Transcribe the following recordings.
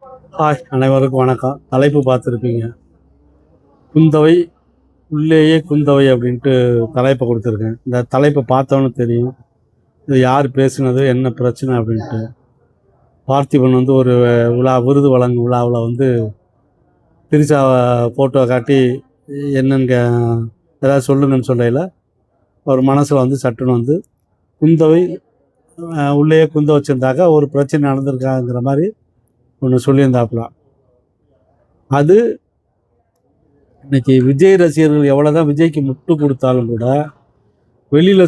Hi, அனைவருக்கும் வணக்கம். தலைப்பு பார்த்துருப்பீங்க. குந்தவை உள்ளேயே குந்தவை அப்படின்ட்டு தலைப்பை கொடுத்துருக்கேன். இந்த தலைப்பை பார்த்தோன்னு தெரியும் இது யார் பேசுனது, என்ன பிரச்சனை அப்படின்ட்டு. பார்த்திபன் வந்து ஒரு விருது வழங்கும் விழாவில் வந்து திரிஷாவை ஃபோட்டோ காட்டி என்னன்னு ஏதாவது சொல்லுங்கன்னு சொல்லையில் அவர் மனசில் வந்து சட்டுன்னு வந்து குந்தவை உள்ளேயே குந்த வச்சுருந்தாக்க ஒரு பிரச்சனை நடந்திருக்காங்கிற மாதிரி ஒன்று சொல்லியிருந்தாப்புலாம். அது இன்னைக்கு விஜய் ரசிகர்கள் எவ்வளோதான் விஜய்க்கு முட்டு கொடுத்தாலும் கூட வெளியில்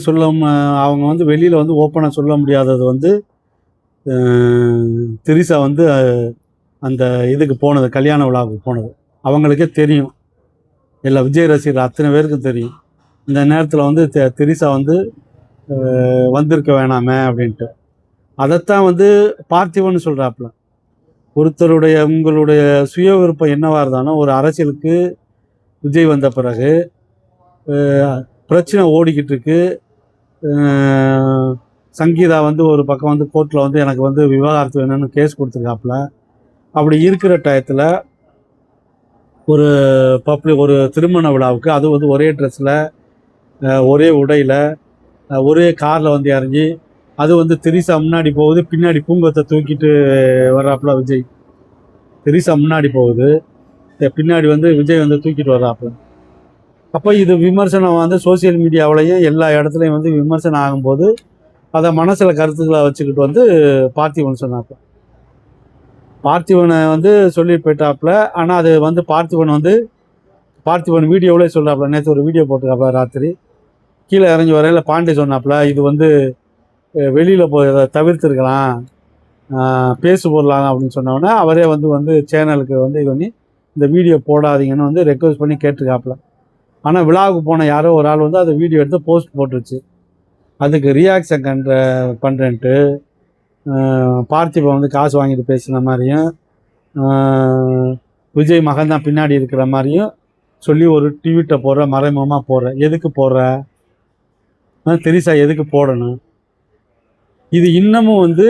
அவங்க வந்து வெளியில் வந்து ஓப்பனாக சொல்ல முடியாதது வந்து திரிஷா வந்து அந்த இதுக்கு போனது, கல்யாண விழாவுக்கு போனது அவங்களுக்கே தெரியும். எல்லா விஜய் ரசிகர்கள் அத்தனை பேருக்கும் தெரியும். இந்த நேரத்தில் வந்து திரிஷா வந்து வந்திருக்க வேணாமே அப்படின்ட்டு. அதைத்தான் வந்து பார்த்திபன் சொல்கிறாப்புல. ஒருத்தருடைய உங்களுடைய சுய விருப்பம் என்னவாக இருந்தாலும் ஒரு அரசியலுக்கு விஜய் வந்த பிறகு பிரச்சனை ஓடிக்கிட்டு இருக்கு. சங்கீதா வந்து ஒரு பக்கம் வந்து கோர்ட்டில் வந்து எனக்கு வந்து விவாகரத்து வேணும்னு கேஸ் கொடுத்துருக்காப்புல. அப்படி இருக்கிற டயத்தில் ஒரு திருமண விழாவுக்கு அது வந்து ஒரே ட்ரெஸ்ஸில், ஒரே உடையில், ஒரே காரில் வந்து இறங்கி அது வந்து திரிஷா முன்னாடி போகுது, பின்னாடி பூங்கத்தை தூக்கிட்டு வர்றாப்புல விஜய். திரிஷா முன்னாடி போகுது, பின்னாடி வந்து விஜய் வந்து தூக்கிட்டு வர்றாப்புல. அப்போ இது விமர்சனம் வந்து சோசியல் மீடியாவிலையும் எல்லா இடத்துலையும் வந்து விமர்சனம் ஆகும்போது அதை மனசில் கருத்துக்களை வச்சுக்கிட்டு வந்து பார்த்திபன் சொன்னாப்புல. பார்த்திபனை வந்து சொல்லி போயிட்டாப்புல. ஆனால் அது வந்து பார்த்திபன் வீடியோவிலே சொல்கிறாப்புல. நேற்று ஒரு வீடியோ போட்டிருக்காப்புல. ராத்திரி கீழே இறங்கி வரையில் பாண்டி சொன்னாப்புல, இது வந்து வெளியில் போய் தவிர்த்துருக்கலாம், பேசு போடலாம் அப்படின்னு சொன்னோன்னே அவரே வந்து சேனலுக்கு வந்து இது பண்ணி இந்த வீடியோ போடாதீங்கன்னு வந்து ரெக்வஸ்ட் பண்ணி கேட்டிருக்காப்புல. ஆனால் விழாவுக்கு போன யாரோ ஒரு ஆள் வந்து அதை வீடியோ எடுத்து போஸ்ட் போட்டுருச்சு. அதுக்கு ரியாக்ஷன் பண்ணுறேன்ட்டு பார்த்திபன் வந்து காசு வாங்கிட்டு பேசுன மாதிரியும் விஜய் மகன் தான் பின்னாடி இருக்கிற மாதிரியும் சொல்லி ஒரு ட்வீட்டை போடுற, மறைமுகமாக போடுற. எதுக்கு போடுற? திரிஷா எதுக்கு போடணும்? இது இன்னமும் வந்து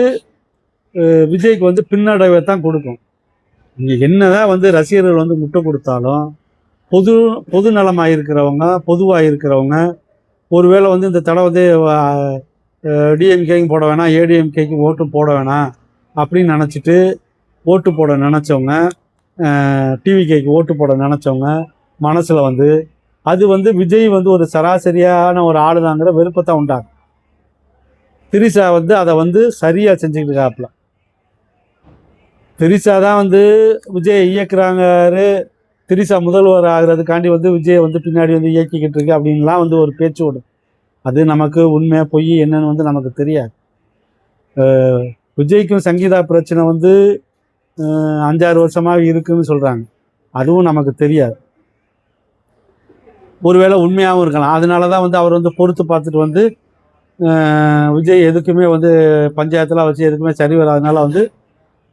விஜய்க்கு வந்து பின்னடைவை தான் கொடுக்கும். நீங்கள் என்னதான் வந்து ரசிகர்கள் வந்து முட்டை கொடுத்தாலும் பொது நலமாக இருக்கிறவங்க, பொதுவாக இருக்கிறவங்க, ஒருவேளை வந்து இந்த தடவை வந்து டிஎம்கேக்கும் போட வேணாம், ஏடிஎம்கேக்கும் ஓட்டும் போட வேணாம் அப்படின்னு நினச்சிட்டு ஓட்டு போட நினச்சவங்க, டிவிகேக்கு ஓட்டு போட நினச்சவங்க மனசில் வந்து அது வந்து விஜய் வந்து ஒரு சராசரியான ஒரு ஆளுதாங்கிற விருப்பத்தான் உண்டாகும். திரிஷா வந்து அதை வந்து சரியாக செஞ்சுக்கிட்டு இருக்காப்புல. திரிஷா தான் வந்து விஜய் இயக்குறாங்காரு, திரிஷா முதல்வர் ஆகிறதுக்காண்டி வந்து விஜய் வந்து பின்னாடி வந்து இயக்கிக்கிட்டு இருக்கு அப்படின்லாம் வந்து ஒரு பேச்சு ஓடும். அது நமக்கு உண்மை பொய் என்னன்னு வந்து நமக்கு தெரியாது. விஜய்க்கும் சங்கீதா பிரச்சனை வந்து 5-6 வருஷமாக இருக்குன்னு சொல்கிறாங்க. அதுவும் நமக்கு தெரியாது. ஒருவேளை உண்மையாகவும் இருக்கலாம். அதனால தான் வந்து அவர் வந்து பொறுத்து பார்த்துட்டு வந்து விஜய் எதுக்குமே வந்து பஞ்சாயத்தில் வச்சு எதுக்குமே சரி வராதனால வந்து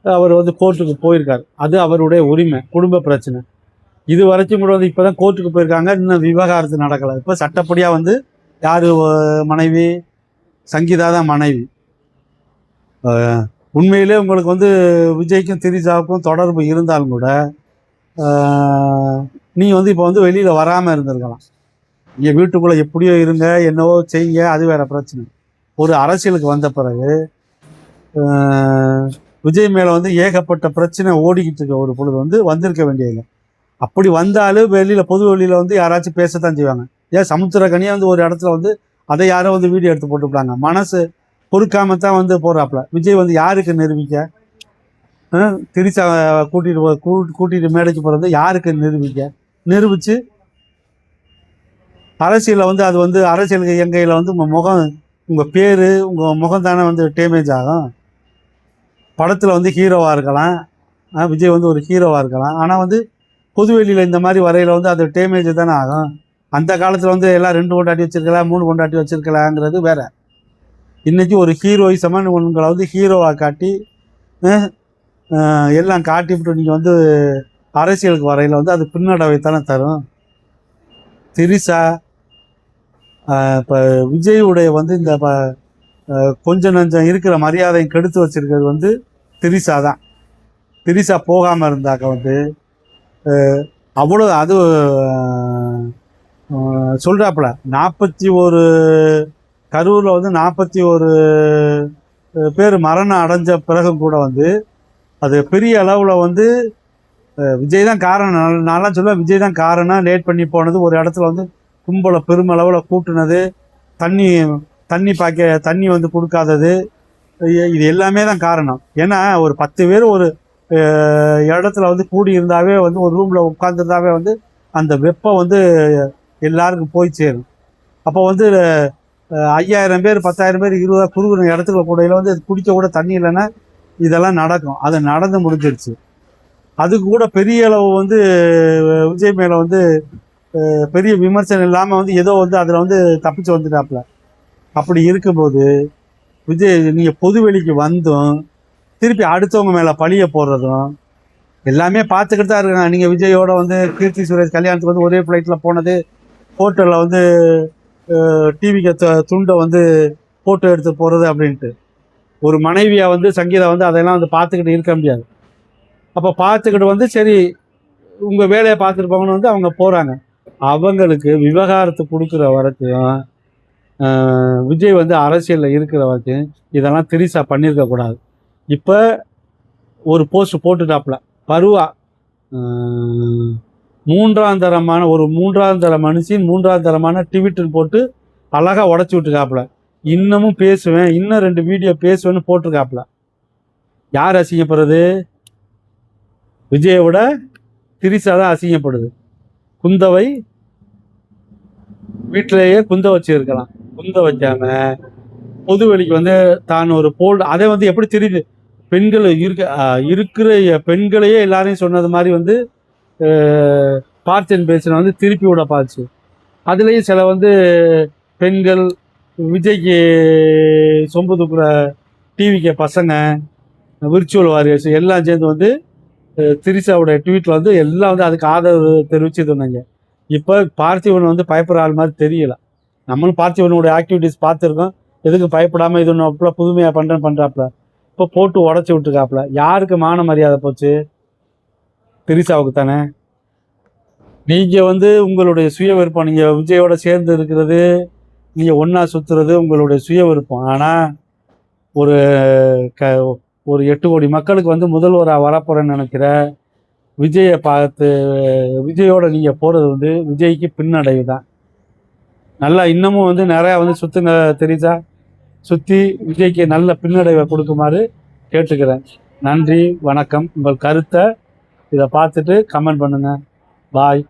அவர் வந்து கோர்ட்டுக்கு போயிருக்கார். அது அவருடைய உரிமை, குடும்ப பிரச்சனை. இது வரைக்கும் கூட வந்து இப்போ தான் கோர்ட்டுக்கு போயிருக்காங்க, இன்னும் விவகாரத்து நடக்கலை. இப்போ சட்டப்படியாக வந்து யார் மனைவி? சங்கீதா தான் மனைவி. உண்மையிலே உங்களுக்கு வந்து விஜய்க்கும் திரிஷாவுக்கும் தொடர்பு இருந்தாலும் கூட நீ வந்து இப்போ வந்து வெளியில் வராமல் இருந்திருக்கலாம். நீங்கள் வீட்டுக்குள்ளே எப்படியோ இருங்க, என்னவோ செய்யுங்க, அது வேறு பிரச்சனை. ஒரு அரசியலுக்கு வந்த பிறகு விஜய் மேலே வந்து ஏகப்பட்ட பிரச்சனை ஓடிக்கிட்டு இருக்க ஒரு பொழுது வந்து வந்திருக்க வேண்டியதில்லை. அப்படி வந்தாலும் வெளியில் பொது வெளியில் வந்து யாராச்சும் பேசத்தான் செய்வாங்க. ஏன் சமுத்திரக்கனியாக வந்து ஒரு இடத்துல வந்து அதை யாரோ வந்து வீடியோ எடுத்து போட்டுவிட்டாங்க. மனசு பொறுக்காமத்தான் வந்து போடுறாப்புல. விஜய் வந்து யாருக்கு நிரூபிக்க? திரிஷா கூட்டிட்டு மேடைக்கு போகிறது யாருக்கு நிரூபிச்சு அரசியலில் வந்து அது வந்து அரசியலுக்கு எங்கையில் வந்து உங்கள் முகம், உங்கள் பேர், உங்கள் முகம் தானே வந்து டேமேஜ் ஆகும். படத்தில் வந்து ஹீரோவாக இருக்கலாம், விஜய் வந்து ஒரு ஹீரோவாக இருக்கலாம். ஆனால் வந்து பொதுவெளியில் இந்த மாதிரி வரையில் வந்து அது டேமேஜ் தானே ஆகும். அந்த காலத்தில் வந்து எல்லாம் 2 கொண்டாட்டி வச்சுருக்கலாம், 3 கொண்டாட்டி வச்சுருக்கலாங்கிறது வேற. இன்றைக்கி ஒரு ஹீரோயிசமாக உங்களை வந்து ஹீரோவாக காட்டி எல்லாம் காட்டிவிட்டு நீங்கள் வந்து அரசியலுக்கு வரையில் வந்து அது பின்னடைவை தானே தரும். திரிஷா இப்போ விஜயுடைய வந்து இந்த கொஞ்சம் நஞ்சம் இருக்கிற மரியாதையை கெடுத்து வச்சிருக்கிறது வந்து திரிஷா தான். திரிசா போகாமல் இருந்தாக்க வந்து அவ்வளோ அது சொல்கிறாப்புல 41 கரூரில் வந்து 41 பேர் மரணம் அடைஞ்ச பிறகும் கூட வந்து அது பெரிய அளவில் வந்து விஜய் தான் காரணம். நான்லாம் சொல்லுவேன் விஜய் தான் காரணம். லேட் பண்ணி போனது, ஒரு இடத்துல வந்து கும்பலை பெருமளவில் கூட்டுனது, தண்ணி வந்து கொடுக்காதது, இது எல்லாமே தான் காரணம். ஏன்னா ஒரு 10 பேர் ஒரு இடத்துல வந்து கூடி இருந்தாவே வந்து ஒரு ரூமில் உட்காந்துருந்தாவே வந்து அந்த வெப்பம் வந்து எல்லாருக்கும் போய் சேரும். அப்போ வந்து 5000 பேர் 10,000 பேர் 20 குறுகுற இடத்துல கூடையில் வந்து குடிக்க கூட தண்ணி இல்லைன்னா இதெல்லாம் நடக்கும். அது நடந்து முடிஞ்சிருச்சு. அதுக்கு கூட பெரிய அளவு வந்து விஜய் மேலே வந்து பெரிய விமர்சனம் இல்லாமல் வந்து ஏதோ வந்து அதில் வந்து தப்பிச்சு வந்துட்டாப்புல. அப்படி இருக்கும்போது விஜய் நீங்கள் பொதுவெளிக்கு வந்தும் திருப்பி அடுத்தவங்க மேலே பழிய போடுறதும் எல்லாமே பார்த்துக்கிட்டு தான் இருக்காங்க. நீங்கள் விஜயோட வந்து கீர்த்தி சுரேஷ் கல்யாணத்துக்கு வந்து ஒரே ஃப்ளைட்டில் போனது, ஹோட்டலில் வந்து டிவிக்கு துண்டை வந்து ஃபோட்டோ எடுத்து போகிறது அப்படின்ட்டு ஒரு மனைவியாக வந்து சங்கீதா வந்து அதெல்லாம் வந்து பார்த்துக்கிட்டு இருக்க முடியாது. அப்போ பார்த்துக்கிட்டு வந்து சரி உங்கள் வேலையை பார்த்துருப்பாங்கன்னு வந்து அவங்க போகிறாங்க. அவங்களுக்கு விவகாரத்து கொடுக்குற வரைக்கும் விஜய் வந்து அரசியலில் இருக்கிற வரைக்கும் இதெல்லாம் திரிசா பண்ணியிருக்கக்கூடாது. இப்போ ஒரு போஸ்ட் போட்டுட்டாப்புல பருவா மூன்றாம் தர மனுஷன் 3ஆம் தரமான ட்விட்டர் போட்டு அழகாக உடச்சி விட்டுருக்காப்புல. இன்னமும் பேசுவேன், இன்னும் 2 வீடியோ பேசுவேன்னு போட்டிருக்காப்புல. யார் அசிங்கப்படுறது? விஜயோட திரிசா தான் அசிங்கப்படுது. குந்தவை வீட்டிலேயே குந்த வச்சு இருக்கலாம். குந்த வைக்காம பொதுவெளிக்கு வந்து தான் ஒரு அதை வந்து எப்படி தெரியுது? பெண்கள் இருக்கிற பெண்களையே எல்லாரையும் சொன்னது மாதிரி வந்து பார்ச்சன் பேசின வந்து திருப்பி விட பார்த்து. அதுலேயும் சில வந்து பெண்கள் விஜய்க்கு சொம்பு தூக்குற டிவிக்கு பசங்க விர்ச்சுவல் வாரியர்ஸ் எல்லாம் சேர்ந்து வந்து திரிசாவுடைய ட்வீட்டில் வந்து எல்லாம் வந்து அதுக்கு ஆதரவு தெரிவிச்சுட்டு இருந்தாங்க. இப்போ பார்த்திபன் வந்து பயப்படுற ஆள் மாதிரி தெரியல. நம்மளும் பார்த்திபனுடைய ஆக்டிவிட்டிஸ் பார்த்துருக்கோம். எதுக்கு பயப்படாமல் இது ஒன்று புதுமையாக பண்ணுறாப்புல. இப்போ போட்டு உடச்சி விட்டுருக்காப்புல. யாருக்கு மான மரியாதை போச்சு? திரிசாவுக்கு தானே. நீங்கள் வந்து உங்களுடைய சுய விருப்பம், நீங்கள் விஜயோட சேர்ந்து இருக்கிறது, நீங்கள் ஒன்றா சுற்றுறது உங்களுடைய சுய விருப்பம். ஆனால் ஒரு 8 கோடி மக்களுக்கு வந்து முதல்வராக வரப்போகிறேன்னு நினைக்கிற விஜயை பார்த்து விஜயோட நீங்கள் போகிறது வந்து விஜய்க்கு பின்னடைவு தான். நல்லா இன்னமும் வந்து நிறையா வந்து சுற்றுங்க தெரியுதா, சுற்றி விஜய்க்கு நல்ல பின்னடைவை கொடுக்குமாறு கேட்டுக்கிறேன். நன்றி, வணக்கம். உங்கள் கருத்தை இதை பார்த்துட்டு கமெண்ட் பண்ணுங்கள். பாய்.